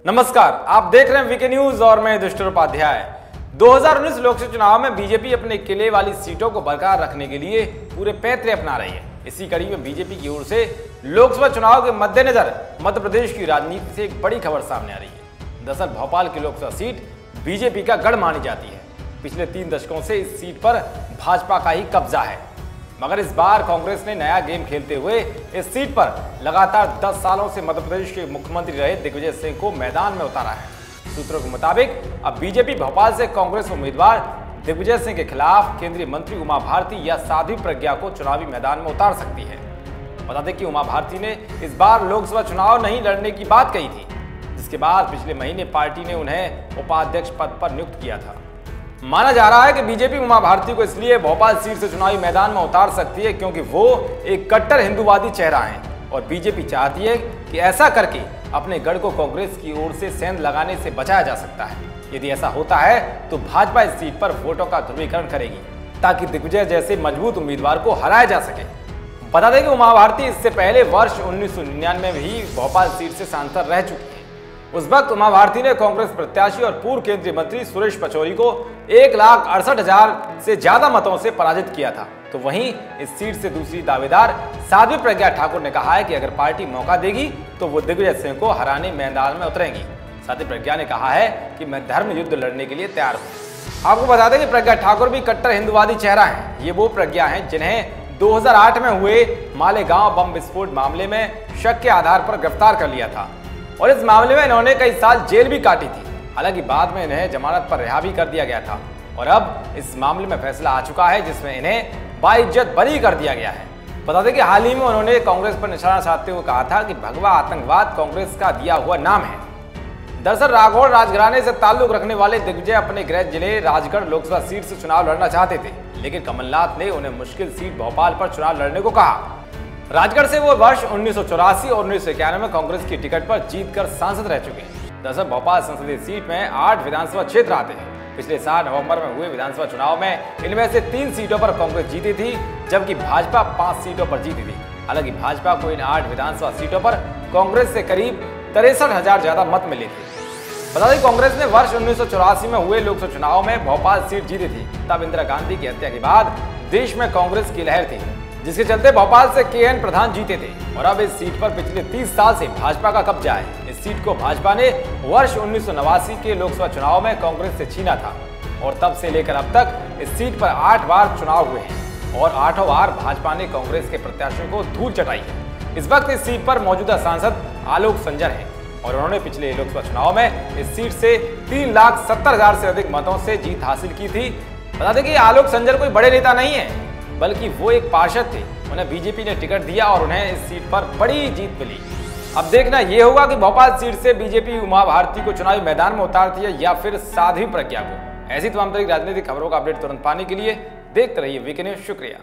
नमस्कार, आप देख रहे हैं वीके न्यूज और मैं युधिष्ठिर उपाध्याय। 2019 लोकसभा चुनाव में बीजेपी अपने किले वाली सीटों को बरकरार रखने के लिए पूरे पैंतरे अपना रही है। इसी कड़ी में बीजेपी की ओर से लोकसभा चुनाव के मद्देनजर मध्य प्रदेश की राजनीति से एक बड़ी खबर सामने आ रही है। दरअसल भोपाल की लोकसभा सीट बीजेपी का गढ़ मानी जाती है। पिछले 3 दशकों से इस सीट पर भाजपा का ही कब्जा है, मगर इस बार कांग्रेस ने नया गेम खेलते हुए इस सीट पर लगातार 10 सालों से मध्य प्रदेश के मुख्यमंत्री रहे दिग्विजय सिंह को मैदान में उतारा है। सूत्रों के मुताबिक अब बीजेपी भोपाल से कांग्रेस उम्मीदवार दिग्विजय सिंह के खिलाफ केंद्रीय मंत्री उमा भारती या साध्वी प्रज्ञा को चुनावी मैदान में उतार सकती है। बता दें कि उमा भारती ने इस बार लोकसभा चुनाव नहीं लड़ने की बात कही थी, जिसके बाद पिछले महीने पार्टी ने उन्हें उपाध्यक्ष पद पर नियुक्त किया था। माना जा रहा है कि बीजेपी उमा भारती को इसलिए भोपाल सीट से चुनावी मैदान में उतार सकती है क्योंकि वो एक कट्टर हिंदूवादी चेहरा हैं और बीजेपी चाहती है कि ऐसा करके अपने गढ़ को कांग्रेस की ओर से सेंध लगाने से बचाया जा सकता है। यदि ऐसा होता है तो भाजपा इस सीट पर वोटों का ध्रुवीकरण करेगी ताकि दिग्विजय जैसे मजबूत उम्मीदवार को हराया जा सके। बता दें कि उमा भारती इससे पहले वर्ष 1999 में भी भोपाल सीट से सांसद रह चुकी है। उस वक्त उमा भारती ने कांग्रेस प्रत्याशी और पूर्व केंद्रीय मंत्री सुरेश पचौरी को 1,68,000 से ज्यादा मतों से पराजित किया था। तो वहीं इस सीट से दूसरी दावेदार साध्वी प्रज्ञा ठाकुर ने कहा है कि अगर पार्टी मौका देगी तो वो दिग्विजय सिंह को हराने मैदान में उतरेंगी। साध्वी प्रज्ञा ने कहा है कि मैं धर्म युद्ध लड़ने के लिए तैयार हूँ। आपको बता दें कि प्रज्ञा ठाकुर भी कट्टर हिंदूवादी चेहरा है। ये वो प्रज्ञा है जिन्हें 2008 में हुए मालेगांव बम विस्फोट मामले में शक के आधार पर गिरफ्तार कर लिया था और इस मामले में इन्होंने कई साल जेल भी काटी थी। हालांकि बाद में इन्हें जमानत पर रिहा भी कर दिया गया था और अब इस मामले में फैसला आ चुका है जिसमें इन्हें बाइज्जत बरी कर दिया गया है। बता दें कि हाल ही में उन्होंने कांग्रेस पर निशाना साधते हुए कहा था कि भगवा आतंकवाद कांग्रेस का दिया हुआ नाम है। दरअसल राघौर राजघराने से ताल्लुक रखने वाले दिग्विजय अपने गृह जिले राजगढ़ लोकसभा सीट से चुनाव लड़ना चाहते थे, लेकिन कमलनाथ ने उन्हें मुश्किल सीट भोपाल पर चुनाव लड़ने को कहा। राजगढ़ से वो वर्ष 1984 और 1991 में कांग्रेस की टिकट पर जीतकर सांसद रह चुके हैं। दरअसल भोपाल संसदीय सीट में 8 विधानसभा क्षेत्र आते हैं। पिछले साल नवंबर में हुए विधानसभा चुनाव में इनमें से 3 सीटों पर कांग्रेस जीती थी, जबकि भाजपा 5 सीटों पर जीती थी। हालांकि भाजपा को इन 8 विधानसभा सीटों पर कांग्रेस से करीब 63,000 ज्यादा मत मिले थे। बता दें कांग्रेस ने वर्ष 1984 में हुए लोकसभा चुनाव में भोपाल सीट जीती थी। तब इंदिरा गांधी की हत्या के बाद देश में कांग्रेस की लहर थी, जिसके चलते भोपाल से KN प्रधान जीते थे और अब इस सीट पर पिछले 30 साल से भाजपा का कब्जा है। इस सीट को भाजपा ने वर्ष 1989 के लोकसभा चुनाव में कांग्रेस से छीना था और तब से लेकर अब तक इस सीट पर 8 बार चुनाव हुए हैं और 8 बार भाजपा ने कांग्रेस के प्रत्याशियों को धूल चटाई है। इस वक्त इस सीट पर मौजूदा सांसद आलोक संजर हैं और उन्होंने पिछले लोकसभा चुनाव में इस सीट से 3,70,000 से अधिक मतों से जीत हासिल की थी। बता दें कि आलोक संजर कोई बड़े नेता नहीं है, बल्कि वो एक पार्षद थे। उन्हें बीजेपी ने टिकट दिया और उन्हें इस सीट पर बड़ी जीत मिली। अब देखना यह होगा कि भोपाल सीट से बीजेपी उमा भारती को चुनावी मैदान में उतारती है या फिर साध्वी प्रज्ञा को। ऐसी तमाम तरह की राजनीतिक खबरों का अपडेट तुरंत पाने के लिए देखते रहिए वीके न्यूज। शुक्रिया।